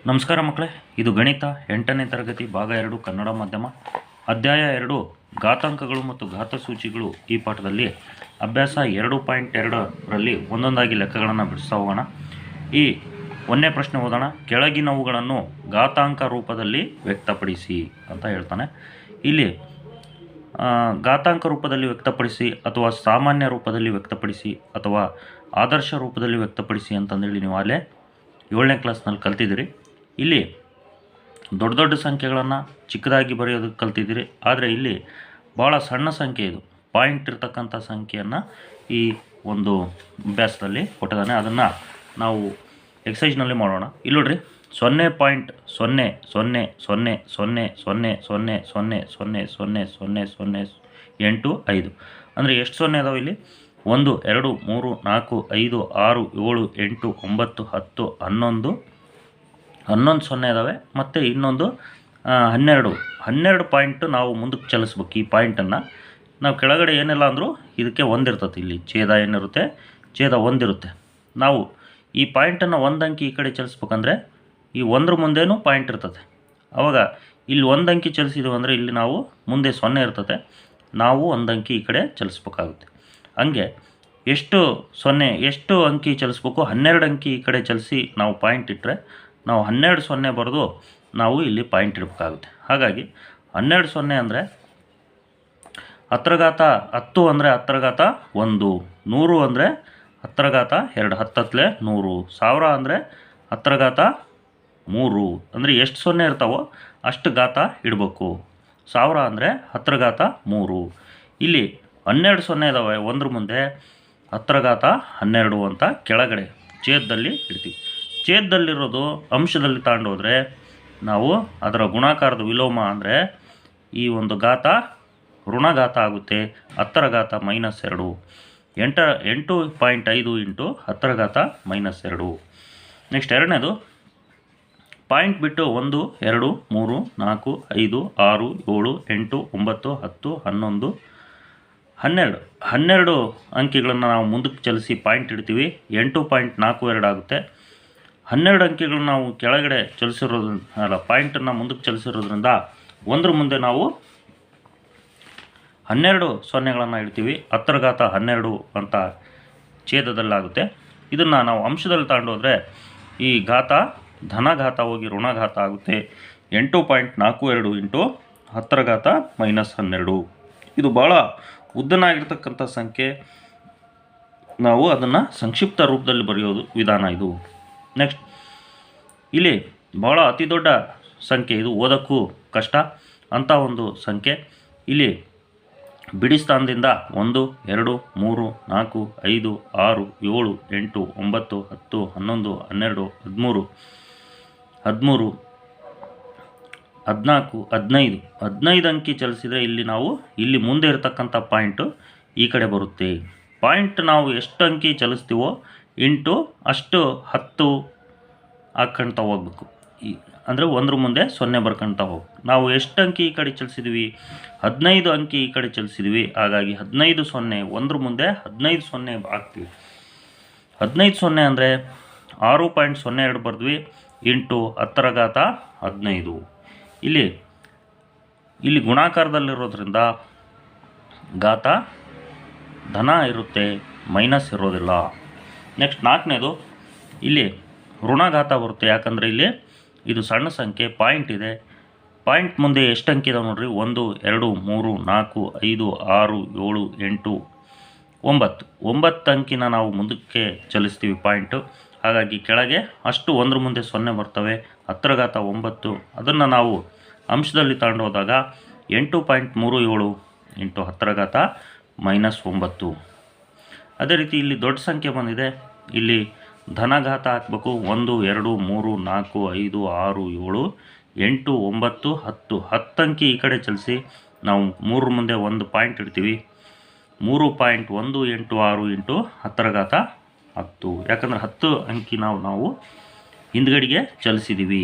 ನಮಸ್ಕಾರ ಮಕ್ಕಳೇ, ಇದು ಗಣಿತ 8ನೇ ತರಗತಿ ಭಾಗ 2 ಕನ್ನಡ ಮಾಧ್ಯಮ ಅಧ್ಯಾಯ 2 ಘಾತಾಂಕಗಳು ಮತ್ತು ಘಾತಸೂಚಿಗಳು. ಈ ಪಾಠದಲ್ಲಿ ಅಭ್ಯಾಸ 2.2ರಲ್ಲಿ ಒಂದೊಂದಾಗಿ ಲೆಕ್ಕಗಳನ್ನು ಬಿಡಿಸ್ತಾ ಹೋಗೋಣ. ಈ ಒಂದನೇ ಪ್ರಶ್ನೆ ಓದೋಣ. ಕೆಳಗಿನವುಗಳನ್ನು ಘಾತಾಂಕ ರೂಪದಲ್ಲಿ ವ್ಯಕ್ತಪಡಿಸಿ ಅಂತ ಹೇಳ್ತಾನೆ. ಇಲ್ಲಿ ಘಾತಾಂಕ ರೂಪದಲ್ಲಿ ವ್ಯಕ್ತಪಡಿಸಿ ಅಥವಾ ಸಾಮಾನ್ಯ ರೂಪದಲ್ಲಿ ವ್ಯಕ್ತಪಡಿಸಿ ಅಥವಾ ಆದರ್ಶ ರೂಪದಲ್ಲಿ ವ್ಯಕ್ತಪಡಿಸಿ ಅಂತಂದೇಳಿ ನೀವು ಅಲ್ಲೇ 7ನೇ ಕ್ಲಾಸ್ನಲ್ಲಿ ಕಲ್ತಿದ್ದೀರಿ. ಇಲ್ಲಿ ದೊಡ್ಡ ದೊಡ್ಡ ಸಂಖ್ಯೆಗಳನ್ನು ಚಿಕ್ಕದಾಗಿ ಬರೆಯೋದಕ್ಕೆ ಕಲ್ತಿದ್ದೀರಿ. ಆದರೆ ಇಲ್ಲಿ ಭಾಳ ಸಣ್ಣ ಸಂಖ್ಯೆ, ಇದು ಪಾಯಿಂಟ್ ಇರ್ತಕ್ಕಂಥ ಸಂಖ್ಯೆಯನ್ನು ಈ ಒಂದು ಅಭ್ಯಾಸದಲ್ಲಿ ಕೊಟ್ಟಿದ್ದಾನೆ. ಅದನ್ನು ನಾವು ಎಕ್ಸಸೈಜ್ನಲ್ಲಿ ಮಾಡೋಣ. ಇಲ್ಲಿ ನೋಡ್ರಿ, 0.0000000000000085 ಅಂದರೆ ಎಷ್ಟು ಸೊನ್ನೆ ಅದಾವೆ ಇಲ್ಲಿ? 1 2 3 4 5 6 7 8 9 10 11 ಸೊನ್ನೆ ಇದ್ದಾವೆ. ಮತ್ತು ಇನ್ನೊಂದು 12 ಪಾಯಿಂಟ್ ನಾವು ಮುಂದಕ್ಕೆ ಚಲಿಸ್ಬೇಕು. ಈ ಪಾಯಿಂಟನ್ನು ನಾವು ಕೆಳಗಡೆ ಏನಿಲ್ಲ ಅಂದರೂ ಇದಕ್ಕೆ ಒಂದಿರ್ತದೆ. ಇಲ್ಲಿ ಛೇದ ಏನಿರುತ್ತೆ, ಛೇದ ಒಂದಿರುತ್ತೆ. ನಾವು ಈ ಪಾಯಿಂಟನ್ನು ಒಂದು ಅಂಕಿ ಈ ಕಡೆ ಚಲಿಸ್ಬೇಕಂದ್ರೆ ಈ ಒಂದ್ರ ಮುಂದೇನೂ ಪಾಯಿಂಟ್ ಇರ್ತದೆ. ಆವಾಗ ಇಲ್ಲಿ ಒಂದು ಅಂಕಿ ಚಲಿಸಿದ್ವು ಅಂದರೆ ಇಲ್ಲಿ ನಾವು ಮುಂದೆ 0 ಇರ್ತದೆ, ನಾವು ಒಂದು ಅಂಕಿ ಈ ಕಡೆ ಚಲಿಸ್ಬೇಕಾಗುತ್ತೆ. ಹಂಗೆ ಎಷ್ಟು ಅಂಕಿ ಚಲಿಸ್ಬೇಕು? 12 ಅಂಕಿ ಈ ಕಡೆ ಚಲಿಸಿ ನಾವು ಪಾಯಿಂಟ್ ಇಟ್ಟರೆ ನಾವು 12 ಸೊನ್ನೆ ಬರೆದು ನಾವು ಇಲ್ಲಿ ಪಾಯಿಂಟ್ ಇಡಬೇಕಾಗುತ್ತೆ. ಹಾಗಾಗಿ 12 ಸೊನ್ನೆ ಅಂದರೆ 10 ಅಂದರೆ 10 100 ಅಂದರೆ 10 2 10 100 ಅಂದರೆ 10 ಅಂದರೆ ಎಷ್ಟು ಸೊನ್ನೆ ಇರ್ತಾವೋ ಅಷ್ಟು ಘಾತ ಇಡಬೇಕು. 1000 ಅಂದರೆ 10 ಇಲ್ಲಿ 12 ಸೊನ್ನೆ ಇದ್ದಾವೆ, ಒಂದ್ರ ಮುಂದೆ 10 ಅಂತ ಕೆಳಗಡೆ ಛೇದದಲ್ಲಿ ಇಡ್ತೀವಿ. ಛೇದದಲ್ಲಿರೋದು ಅಂಶದಲ್ಲಿ ತಗೊಂಡೋದ್ರೆ ನಾವು ಅದರ ಗುಣಾಕಾರದ ವಿಲೋಮ ಅಂದರೆ ಈ ಒಂದು ಘಾತ ಋಣಘಾತ ಆಗುತ್ತೆ. 10 -2 8.5 ಇಂಟು 10 -2. ನೆಕ್ಸ್ಟ್ ಎರಡನೇದು ಪಾಯಿಂಟ್ ಬಿಟ್ಟು 1 2 3 4 5 6 7 8 9 10 11 12 ಅಂಕಿಗಳನ್ನು ನಾವು ಮುಂದಕ್ಕೆ ಚಲಿಸಿ ಪಾಯಿಂಟ್ ಇಡ್ತೀವಿ. 8.42 ಆಗುತ್ತೆ. 12 ಅಂಕಿಗಳನ್ನ ನಾವು ಕೆಳಗಡೆ ಪಾಯಿಂಟನ್ನು ಮುಂದಕ್ಕೆ ಚಲಿಸಿರೋದ್ರಿಂದ ಒಂದ್ರ ಮುಂದೆ ನಾವು 12 ಸೊನ್ನೆಗಳನ್ನು ಇಡ್ತೀವಿ. 10 ಅಂತ ಛೇದದಲ್ಲಾಗುತ್ತೆ. ಇದನ್ನು ನಾವು ಅಂಶದಲ್ಲಿ ತಗೊಂಡೋದ್ರೆ ಈ ಘಾತ ಧನಘಾತ ಹೋಗಿ ಋಣಘಾತ ಆಗುತ್ತೆ. 8.42 ಇಂಟು 10 -12. ಇದು ಭಾಳ ಉದ್ದನಾಗಿರ್ತಕ್ಕಂಥ ಸಂಖ್ಯೆ. ನಾವು ಅದನ್ನು ಸಂಕ್ಷಿಪ್ತ ರೂಪದಲ್ಲಿ ಬರೆಯೋದು ವಿಧಾನ ಇದು. ನೆಕ್ಸ್ಟ್ ಇಲ್ಲಿ ಭಾಳ ಅತಿ ದೊಡ್ಡ ಸಂಖ್ಯೆ, ಇದು ಓದೋಕ್ಕೂ ಕಷ್ಟ ಅಂಥ ಒಂದು ಸಂಖ್ಯೆ. ಇಲ್ಲಿ ಬಿಡಿ ಸ್ಥಾನದಿಂದ 1 2 3 4 5 6 7 8 9 10 11 12 13 14 15 ಅಂಕಿ ಚಲಿಸಿದರೆ ಇಲ್ಲಿ ಮುಂದೆ ಇರತಕ್ಕಂಥ ಪಾಯಿಂಟು ಈ ಕಡೆ ಬರುತ್ತೆ. ಪಾಯಿಂಟ್ ನಾವು ಎಷ್ಟು ಅಂಕಿ ಚಲಿಸ್ತೀವೋ ಇಂಟು ಅಷ್ಟು 10 ಹಾಕ್ಕೊಳ್ತಾ ಹೋಗ್ಬೇಕು. ಅಂದರೆ ಒಂದ್ರ ಮುಂದೆ 0 ಬರ್ಕೊಳ್ತಾ ಹೋಗ್ಬೇಕು. ನಾವು ಎಷ್ಟು ಅಂಕಿ ಈ ಕಡೆ ಚಲಿಸಿದ್ವಿ? 15 ಅಂಕಿ ಈ ಕಡೆ ಚಲಿಸಿದ್ವಿ. ಹಾಗಾಗಿ 15 ಸೊನ್ನೆ, ಒಂದ್ರ ಮುಂದೆ 15 ಸೊನ್ನೆ ಹಾಕ್ತೀವಿ. 15 ಸೊನ್ನೆ ಅಂದರೆ 6.02 ಬರೆದ್ವಿ ಇಂಟು 10 ಇಲ್ಲಿ ಗುಣಾಕಾರದಲ್ಲಿರೋದ್ರಿಂದ ಘಾತ ಧನ ಇರುತ್ತೆ, ಮೈನಸ್ ಇರೋದಿಲ್ಲ. ನೆಕ್ಸ್ಟ್ 4ನೇದು ಇಲ್ಲಿ ಋಣಘಾತ ಬರುತ್ತೆ. ಯಾಕಂದರೆ ಇಲ್ಲಿ ಇದು ಸಣ್ಣ ಸಂಖ್ಯೆ, ಪಾಯಿಂಟ್ ಇದೆ. ಪಾಯಿಂಟ್ ಮುಂದೆ ಎಷ್ಟು ಅಂಕಿ ಇದಾವೆ ನೋಡ್ರಿ? 1 2 3 4 5 6 7 8 9 ಅಂಕಿನ ನಾವು ಮುಂದಕ್ಕೆ ಚಲಿಸ್ತೀವಿ ಪಾಯಿಂಟು. ಹಾಗಾಗಿ ಕೆಳಗೆ ಅಷ್ಟು ಒಂದ್ರ ಮುಂದೆ 0 ಬರ್ತವೆ. 10 ಅದನ್ನು ನಾವು ಅಂಶದಲ್ಲಿ ತಗೊಂಡು ಹೋದಾಗ 8.37 ಇಂಟು 10 -9. ಅದೇ ರೀತಿ ಇಲ್ಲಿ ದೊಡ್ಡ ಸಂಖ್ಯೆ ಬಂದಿದೆ. ಇಲ್ಲಿ ಧನಘಾತ ಹಾಕಬೇಕು. 1 2 3 4 5 6 7 8 9 10 ಅಂಕಿ ಈ ಕಡೆ ಚಲಿಸಿ ನಾವು 3 ಮುಂದೆ ಒಂದು ಪಾಯಿಂಟ್ ಇಡ್ತೀವಿ. 3.186 ಇಂಟು 10 ಯಾಕಂದರೆ 10 ಅಂಕಿ ನಾವು ಹಿಂದ್ಗಡೆಗೆ ಚಲಿಸಿದ್ದೀವಿ.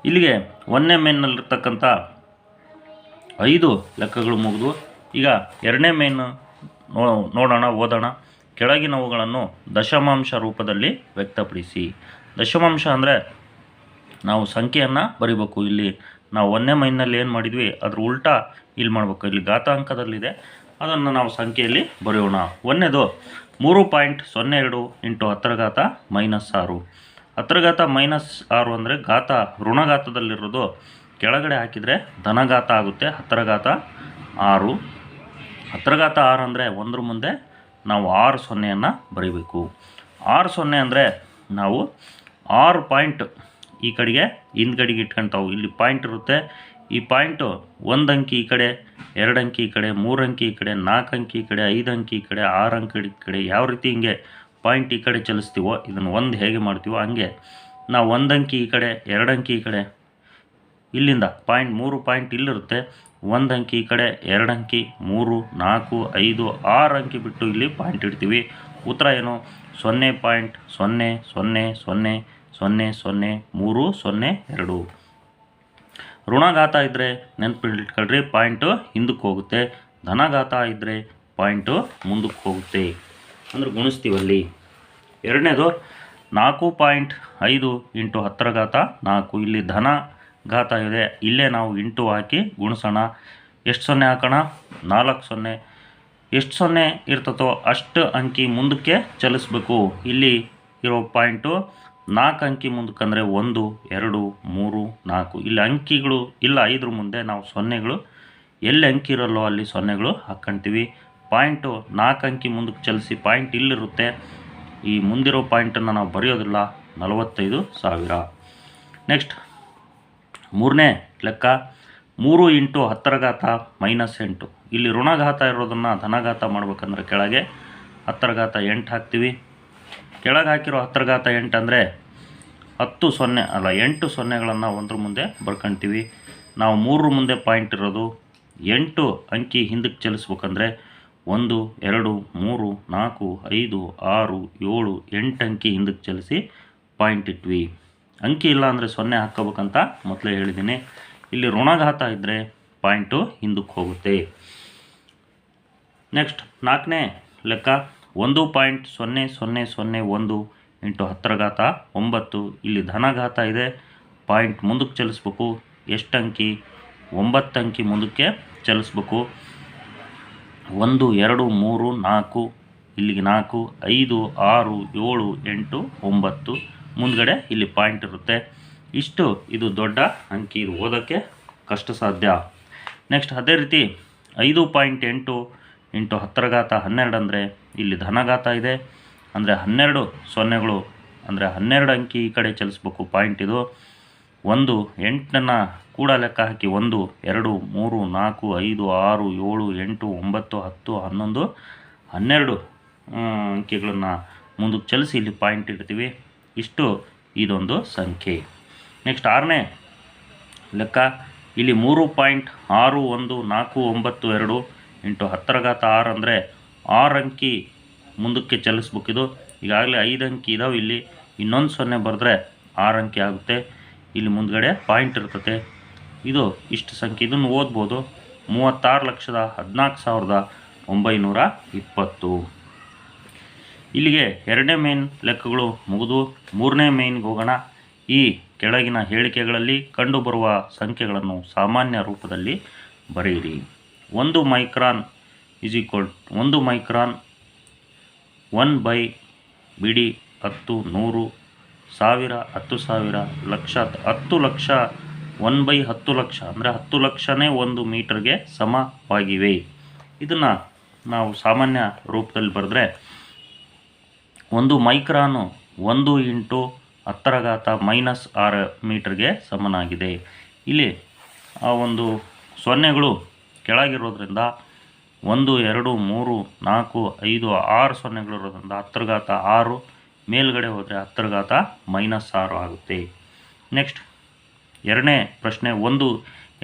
ಇಲ್ಲಿಗೆ ಒಂದನೇ ಮೇನ್ನಲ್ಲಿರ್ತಕ್ಕಂಥ 5 ಲೆಕ್ಕಗಳು ಮುಗಿದು ಈಗ ಎರಡನೇ ಮೇನ್ ನೋಡೋಣ, ಓದೋಣ. ಕೆಳಗಿನವುಗಳನ್ನು ದಶಮಾಂಶ ರೂಪದಲ್ಲಿ ವ್ಯಕ್ತಪಡಿಸಿ. ದಶಮಾಂಶ ಅಂದರೆ ನಾವು ಸಂಖ್ಯೆಯನ್ನು ಬರಿಬೇಕು. ಇಲ್ಲಿ ನಾವು ಒಂದನೇ ಮೈನಲ್ಲಿ ಏನು ಮಾಡಿದ್ವಿ ಅದ್ರ ಉಲ್ಟಾ ಇಲ್ಲಿ ಮಾಡಬೇಕು. ಇಲ್ಲಿ ಘಾತಾಂಕದಲ್ಲಿದೆ, ಅದನ್ನು ನಾವು ಸಂಖ್ಯೆಯಲ್ಲಿ ಬರೆಯೋಣ. ಒಂದನೇದು 3.02 ಇಂಟು 10⁻⁻6. 10⁻⁻6 ಅಂದರೆ ಘಾತ ಋಣಘಾತದಲ್ಲಿರೋದು ಕೆಳಗಡೆ ಹಾಕಿದರೆ ಧನಘಾತ ಆಗುತ್ತೆ. 10⁻6. 10⁻6 ಅಂದರೆ ಒಂದ್ರ ಮುಂದೆ ನಾವು 6 ಸೊನ್ನೆಯನ್ನು ಬರೀಬೇಕು. 6 ಸೊನ್ನೆ ಅಂದರೆ ನಾವು 6 ಪಾಯಿಂಟ್ ಈ ಕಡೆಗೆ ಹಿಂದ್ಗಡೆಗೆ ಇಟ್ಕೊಳ್ತಾವೆ. ಇಲ್ಲಿ ಪಾಯಿಂಟ್ ಇರುತ್ತೆ. ಈ ಪಾಯಿಂಟು 1 ಅಂಕಿ ಈ ಕಡೆ, 2 ಅಂಕಿ ಈ ಕಡೆ, 3 ಅಂಕಿ ಈ ಕಡೆ, 4 ಅಂಕಿ ಈ ಕಡೆ, 5 ಅಂಕಿ ಈ ಕಡೆ, 6 ಅಂಕಿ ಈ ಕಡೆ, ಯಾವ ರೀತಿ ಹಿಂಗೆ ಪಾಯಿಂಟ್ ಈ ಕಡೆ ಚಲಿಸ್ತೀವೋ ಇದನ್ನು ಒಂದು ಹೇಗೆ ಮಾಡ್ತೀವೋ ಹಂಗೆ ನಾವು 1 ಅಂಕಿ ಈ ಕಡೆ, 2 ಅಂಕಿ ಈ ಕಡೆ, ಇಲ್ಲಿಂದ ಪಾಯಿಂಟ್ 3 ಪಾಯಿಂಟ್ ಇಲ್ಲಿರುತ್ತೆ. 1 ಅಂಕಿ ಈ ಕಡೆ, 2 ಅಂಕಿ, 3, 4, 5, 6 ಅಂಕಿ ಬಿಟ್ಟು ಇಲ್ಲಿ ಪಾಯಿಂಟ್ ಇಡ್ತೀವಿ. ಉತ್ತರ ಏನು? 0.00000302. ಋಣಘಾತ ಇದ್ದರೆ ನೆನಪಿಟ್ಕೊಳ್ರಿ, ಪಾಯಿಂಟು ಹಿಂದಕ್ಕೆ ಹೋಗುತ್ತೆ. ಧನಘಾತ ಇದ್ದರೆ ಪಾಯಿಂಟು ಮುಂದಕ್ಕೆ ಹೋಗುತ್ತೆ, ಅಂದ್ರೆ ಗುಣಿಸ್ತೀವಲ್ಲಿ. ಎರಡನೇದು 4.5 ಇಂಟು 10⁻4. ಇಲ್ಲಿ ಧನ ಘಾತ ಇದೆ, ಇಲ್ಲೇ ನಾವು ಇಂಟು ಹಾಕಿ ಗುಣಿಸೋಣ. ಎಷ್ಟು ಸೊನ್ನೆ ಹಾಕೋಣ? 4 ಸೊನ್ನೆ. ಎಷ್ಟು ಸೊನ್ನೆ ಇರ್ತತೋ ಅಷ್ಟು ಅಂಕಿ ಮುಂದಕ್ಕೆ ಚಲಿಸ್ಬೇಕು. ಇಲ್ಲಿ ಇರೋ ಪಾಯಿಂಟು 4 ಅಂಕಿ ಮುಂದಕ್ಕೆ ಅಂದರೆ 1, 2, 3, 4. ಇಲ್ಲಿ ಅಂಕಿಗಳು ಇಲ್ಲ, 5 ಮುಂದೆ ನಾವು ಸೊನ್ನೆಗಳು ಎಲ್ಲಿ ಅಂಕಿ ಇರಲ್ಲೋ ಅಲ್ಲಿ ಸೊನ್ನೆಗಳು ಹಾಕ್ಕೊಳ್ತೀವಿ. ಪಾಯಿಂಟು 4 ಅಂಕಿ ಮುಂದಕ್ಕೆ ಚಲಿಸಿ ಪಾಯಿಂಟ್ ಇಲ್ಲಿರುತ್ತೆ. ಈ ಮುಂದಿರೋ ಪಾಯಿಂಟನ್ನು ನಾವು ಬರೆಯೋದಿಲ್ಲ. 45,000. ನೆಕ್ಸ್ಟ್ ಮೂರನೇ ಲೆಕ್ಕ 3 ಇಂಟು 10⁻⁻8. ಇಲ್ಲಿ ಋಣಘಾತ ಇರೋದನ್ನು ಧನಘಾತ ಮಾಡ್ಬೇಕಂದ್ರೆ ಕೆಳಗೆ 10⁸ ಹಾಕ್ತೀವಿ. ಕೆಳಗೆ ಹಾಕಿರೋ 10⁸ ಅಂದರೆ 10 ಸೊನ್ನೆ ಅಲ್ಲ 8 ಸೊನ್ನೆಗಳನ್ನು ಒಂದ್ರ ಮುಂದೆ ಬರ್ಕೊಳ್ತೀವಿ. ನಾವು 3 ಮುಂದೆ ಪಾಯಿಂಟ್ ಇರೋದು 8 ಅಂಕಿ ಹಿಂದಕ್ಕೆ ಚಲಿಸ್ಬೇಕಂದ್ರೆ 1, 2, 3, 4, 5, 6, 7, 8 ಅಂಕಿ ಹಿಂದಕ್ಕೆ ಚಲಿಸಿ ಪಾಯಿಂಟ್ ಇಟ್ವಿ. ಅಂಕಿ ಇಲ್ಲ ಅಂದರೆ ಸೊನ್ನೆ ಹಾಕ್ಕೋಬೇಕಂತ ಮೊದಲೇ ಹೇಳಿದ್ದೀನಿ. ಇಲ್ಲಿ ಋಣಘಾತ ಇದ್ದರೆ ಪಾಯಿಂಟು ಹಿಂದಕ್ಕೆ ಹೋಗುತ್ತೆ. ನೆಕ್ಸ್ಟ್ ನಾಲ್ಕನೇ ಲೆಕ್ಕ 1.0001 ಇಂಟು 10⁻9. ಇಲ್ಲಿ ಧನಘಾತ ಇದೆ, ಪಾಯಿಂಟ್ ಮುಂದಕ್ಕೆ ಚಲಿಸ್ಬೇಕು. ಎಷ್ಟು ಅಂಕಿ? 9 ಅಂಕಿ ಮುಂದಕ್ಕೆ ಚಲಿಸ್ಬೇಕು. 1, 2, 3, 4, ಇಲ್ಲಿಗೆ 4, 5, 6, 7, 8, 9 ಮುಂದ್ಗಡೆ ಇಲ್ಲಿ ಪಾಯಿಂಟ್ ಇರುತ್ತೆ. ಇಷ್ಟು ಇದು ದೊಡ್ಡ ಅಂಕಿ, ಇದು ಓದೋಕ್ಕೆ ಕಷ್ಟ ಸಾಧ್ಯ. ನೆಕ್ಸ್ಟ್ ಅದೇ ರೀತಿ 5.8 ಇಂಟು 10⁻12 ಅಂದರೆ ಇಲ್ಲಿ ಧನಘಾತ ಇದೆ, ಅಂದರೆ 12 ಸೊನ್ನೆಗಳು ಅಂದರೆ 12 ಅಂಕಿ ಈ ಕಡೆ ಚಲಿಸ್ಬೇಕು. ಪಾಯಿಂಟ್ ಇದು 1, 8 ಕೂಡ ಲೆಕ್ಕ ಹಾಕಿ 1, 2, 3, 4, 5, 6, 7, 8, 9, 10, 11, 12 ಅಂಕಿಗಳನ್ನು ಮುಂದಕ್ಕೆ ಚಲಿಸಿ ಇಲ್ಲಿ ಪಾಯಿಂಟ್ ಇಡ್ತೀವಿ. ಇಷ್ಟು ಇದೊಂದು ಸಂಖ್ಯೆ. ನೆಕ್ಸ್ಟ್ ಆರನೇ ಲೆಕ್ಕ ಇಲ್ಲಿ 3.6149 ಇಂಟು 10⁻6 ಅಂದರೆ 6 ಅಂಕಿ ಮುಂದಕ್ಕೆ ಚಲಿಸ್ಬೇಕಿದು. ಈಗಾಗಲೇ 5 ಅಂಕಿ ಇದಾವೆ, ಇಲ್ಲಿ ಇನ್ನೊಂದು ಸೊನ್ನೆ ಬರೆದ್ರೆ 6 ಅಂಕಿ ಆಗುತ್ತೆ. ಇಲ್ಲಿ ಮುಂದ್ಗಡೆ ಪಾಯಿಂಟ್ ಇರ್ತದೆ. ಇದು ಇಷ್ಟು ಸಂಖ್ಯೆ, ಇದನ್ನು ಓದ್ಬೋದು. 36,14,920. ಇಲ್ಲಿಗೆ ಎರಡನೇ ಮೇನ್ ಲೆಕ್ಕಗಳು ಮುಗಿದು ಮೂರನೇ ಮೇನ್ಗೆ ಹೋಗೋಣ. ಈ ಕೆಳಗಿನ ಹೇಳಿಕೆಗಳಲ್ಲಿ ಕಂಡುಬರುವ ಸಂಖ್ಯೆಗಳನ್ನು ಸಾಮಾನ್ಯ ರೂಪದಲ್ಲಿ ಬರೆಯಿರಿ. 1 ಮೈಕ್ರಾನ್ = 1 ಮೈಕ್ರಾನ್ 1 ಬಿಡಿ 10, 100, 1000, 10,000, ಲಕ್ಷ 10 ಲಕ್ಷ 1/10 ಲಕ್ಷ ಅಂದರೆ 10 ಲಕ್ಷನೇ 1 ಮೀಟರ್ಗೆ ಸಮವಾಗಿವೆ. ಇದನ್ನು ನಾವು ಸಾಮಾನ್ಯ ರೂಪದಲ್ಲಿ ಬರೆದ್ರೆ 1 ಮೈಕ್ರಾನು 1 ಇಂಟು 10⁻⁻6 ಮೀಟರ್ಗೆ ಸಮನಾಗಿದೆ. ಇಲ್ಲಿ ಆ ಒಂದು ಸೊನ್ನೆಗಳು ಕೆಳಗಿರೋದ್ರಿಂದ 1, 2, 3, 4, 5, 6 ಸೊನ್ನೆಗಳಿರೋದ್ರಿಂದ 10⁻6 ಮೇಲ್ಗಡೆ ಹೋದರೆ 10⁻⁻6 ಆಗುತ್ತೆ. ನೆಕ್ಸ್ಟ್ ಎರಡನೇ ಪ್ರಶ್ನೆ, ಒಂದು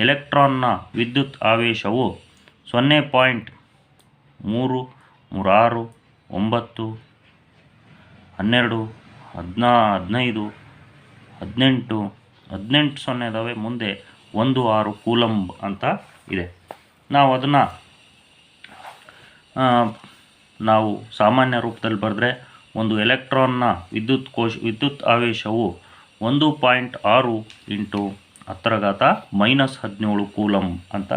ಎಲೆಕ್ಟ್ರಾನ್ನ ವಿದ್ಯುತ್ ಆವೇಶವು 0.336 9 12 15 18 18 ಸೊನ್ನೆ ಇದ್ದಾವೆ, ಮುಂದೆ 16 ಕೂಲಂಬ್ ಅಂತ ಇದೆ. ನಾವು ಅದನ್ನು ನಾವು ಸಾಮಾನ್ಯ ರೂಪದಲ್ಲಿ ಬರೆದ್ರೆ ಒಂದು ಎಲೆಕ್ಟ್ರಾನ್ನ ವಿದ್ಯುತ್ ಆವೇಶವು 1.6 ಇಂಟು 10⁻⁻17 ಕೂಲಂಬ್ ಅಂತ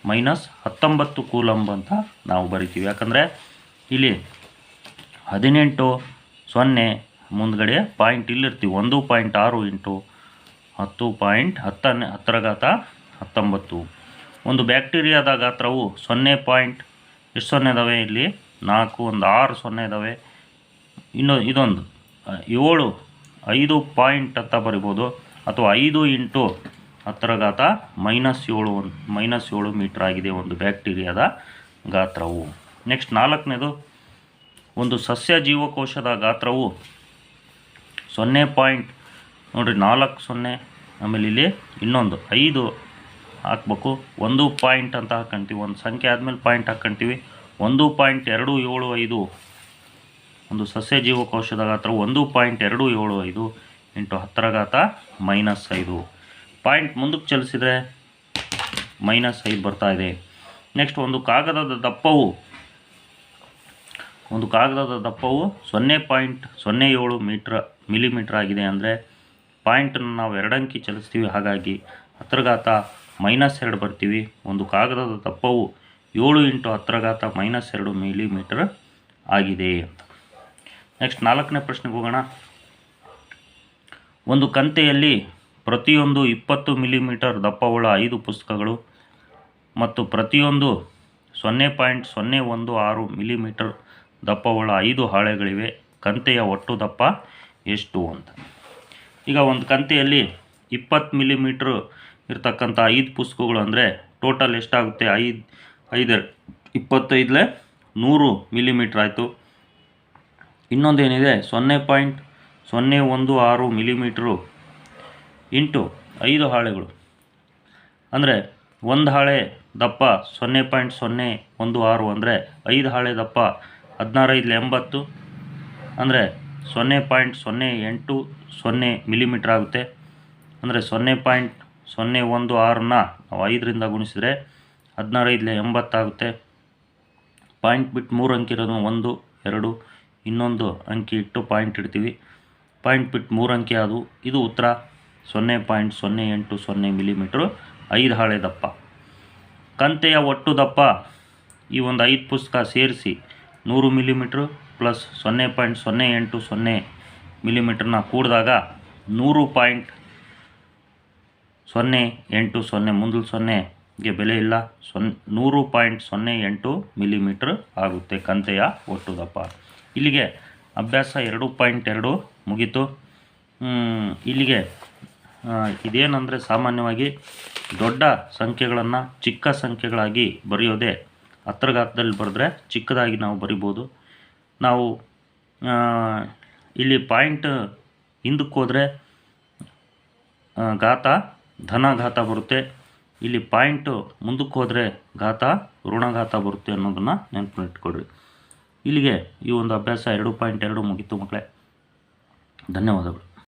-19 ಕೂಲಂಬ್ ಅಂತ ನಾವು ಬರಿತೀವಿ. ಯಾಕಂದರೆ ಇಲ್ಲಿ 18 0 ಮುಂದ್ಗಡೆ ಪಾಯಿಂಟ್ ಇಲ್ಲಿರ್ತೀವಿ. 1.6 ಇಂಟು 10.19 ಒಂದು ಬ್ಯಾಕ್ಟೀರಿಯಾದ ಗಾತ್ರವು 0 ಎಷ್ಟು ಸೊನ್ನೆ ಇದ್ದಾವೆ ಇಲ್ಲಿ 4 ಒಂದು 6 ಸೊನ್ನೆ ಇದ್ದಾವೆ. ಇದೊಂದು 5 ಪಾಯಿಂಟ್ ಅಂತ ಬರಿಬೋದು, ಅಥವಾ 5 ಇಂಟು 10⁻⁻7 ಮೀಟ್ರ್ ಆಗಿದೆ ಒಂದು ಬ್ಯಾಕ್ಟೀರಿಯಾದ ಗಾತ್ರವು. ನೆಕ್ಸ್ಟ್ 4ನೇದು, ಒಂದು ಸಸ್ಯ ಜೀವಕೋಶದ ಗಾತ್ರವು 0. ನೋಡಿರಿ 4 0, ಆಮೇಲೆ ಇಲ್ಲಿ ಇನ್ನೊಂದು 5 ಹಾಕ್ಬೇಕು. 1 ಪಾಯಿಂಟ್ ಅಂತ ಹಾಕ್ಕೊಂತೀವಿ, ಒಂದು ಸಂಖ್ಯೆ ಆದಮೇಲೆ ಪಾಯಿಂಟ್ ಹಾಕ್ಕೊಂತೀವಿ. 1.275 ಒಂದು ಸಸ್ಯ ಜೀವಕೋಶದ ಗಾತ್ರ 1.275 ಇಂಟು 10⁻⁻5. ಪಾಯಿಂಟ್ ಮುಂದಕ್ಕೆ ಚಲಿಸಿದರೆ -5 ಬರ್ತಾ ಇದೆ. ನೆಕ್ಸ್ಟ್ ಒಂದು ಕಾಗದದ ದಪ್ಪವು 0.07 ಮಿಲಿಮೀಟ್ರ್ ಆಗಿದೆ. ಅಂದರೆ ಪಾಯಿಂಟನ್ನು ನಾವು 2 ಅಂಕಿ ಚಲಿಸ್ತೀವಿ, ಹಾಗಾಗಿ 10⁻⁻2 ಬರ್ತೀವಿ. ಒಂದು ಕಾಗದದ ದಪ್ಪವು 7 ಇಂಟು 10⁻⁻2 ಮಿಲಿಮೀಟರ್ ಆಗಿದೆ ಅಂತ. ನೆಕ್ಸ್ಟ್ 4ನೇ ಪ್ರಶ್ನೆಗೆ ಹೋಗೋಣ. ಒಂದು ಕಂತೆಯಲ್ಲಿ ಪ್ರತಿಯೊಂದು 20 ಮಿಲಿಮೀಟರ್ ದಪ್ಪವುಳ್ಳ 5 ಪುಸ್ತಕಗಳು ಮತ್ತು ಪ್ರತಿಯೊಂದು 0.016 ಮಿಲಿಮೀಟರ್ ದಪ್ಪವುಳ್ಳ 5 ಹಾಳೆಗಳಿವೆ. ಕಂತೆಯ ಒಟ್ಟು ದಪ್ಪ ಎಷ್ಟು ಅಂತ. ಈಗ ಒಂದು ಕಂತೆಯಲ್ಲಿ 20 ಮಿಲಿಮೀಟ್ರ್ ಇರ್ತಕ್ಕಂಥ 5 ಪುಸ್ತಕಗಳು ಅಂದರೆ ಟೋಟಲ್ ಎಷ್ಟಾಗುತ್ತೆ? 5 25 100 ಮಿಲಿಮೀಟ್ರ್ ಆಯಿತು. ಇನ್ನೊಂದೇನಿದೆ 0.016 ಮಿಲಿಮೀಟ್ರು ಇಂಟು 5 ಹಾಳೆಗಳು, ಅಂದರೆ ಒಂದು ಹಾಳೆ ದಪ್ಪ 0.016 ಅಂದರೆ 5 ಹಾಳೆ ದಪ್ಪ 16 80 ಅಂದರೆ 0.080 ಮಿಲಿಮೀಟ್ರ್ ಆಗುತ್ತೆ. ಅಂದರೆ 0.016ನ ನಾವು 5ರಿಂದ ಗುಣಿಸಿದರೆ 16 80 ಆಗುತ್ತೆ. ಪಾಯಿಂಟ್ ಬಿಟ್ಟು 3 ಅಂಕಿ ಇರೋದು 1 2 ಇನ್ನೊಂದು ಅಂಕಿ ಇಟ್ಟು ಪಾಯಿಂಟ್ ಇಡ್ತೀವಿ. ಪಾಯಿಂಟ್ ಬಿಟ್ಟು 3 ಅಂಕಿ ಅದು. ಇದು ಉತ್ತರ 0.080 ಮಿಲಿಮೀಟ್ರು 5 ಹಾಳೆ ದಪ್ಪ. ಕಂತೆಯ ಒಟ್ಟು ದಪ್ಪ ಈ ಒಂದು 5 ಪುಸ್ತಕ ಸೇರಿಸಿ 100 ಮಿಲಿಮೀಟ್ರು ಪ್ಲಸ್ 0.080 ಮಿಲಿಮೀಟ್ರನ್ನ ಕೂಡಿದಾಗ 100.080 ಮುಂದಲು 0ಗೆ ಬೆಲೆ ಇಲ್ಲ, 100.08 ಮಿಲಿಮೀಟ್ರ್ ಆಗುತ್ತೆ ಕಂತೆಯ ಒಟ್ಟು ದಪ್ಪ. ಇಲ್ಲಿಗೆ ಅಭ್ಯಾಸ 2.2 ಮುಗೀತು. ಇಲ್ಲಿಗೆ ಇದೇನೆಂದರೆ ಸಾಮಾನ್ಯವಾಗಿ ದೊಡ್ಡ ಸಂಖ್ಯೆಗಳನ್ನು ಚಿಕ್ಕ ಸಂಖ್ಯೆಗಳಾಗಿ ಬರೆಯೋದೇ 10 ಘಾತದಲ್ಲಿ ಬರೆದ್ರೆ ಚಿಕ್ಕದಾಗಿ ನಾವು ಬರಿಬೋದು. ನಾವು ಇಲ್ಲಿ ಪಾಯಿಂಟ್ ಹಿಂದಕ್ಕೆ ಹೋದರೆ ಘಾತ ಧನಘಾತ ಬರುತ್ತೆ. ಇಲ್ಲಿ ಪಾಯಿಂಟು ಮುಂದಕ್ಕೆ ಹೋದರೆ ಘಾತ ಋಣಘಾತ ಬರುತ್ತೆ ಅನ್ನೋದನ್ನು ನೆನಪಿಟ್ಕೊಳ್ರಿ. ಇಲ್ಲಿಗೆ ಈ ಒಂದು ಅಭ್ಯಾಸ 2.2 ಮುಗೀತು ಮಕ್ಕಳೇ. ಧನ್ಯವಾದಗಳು.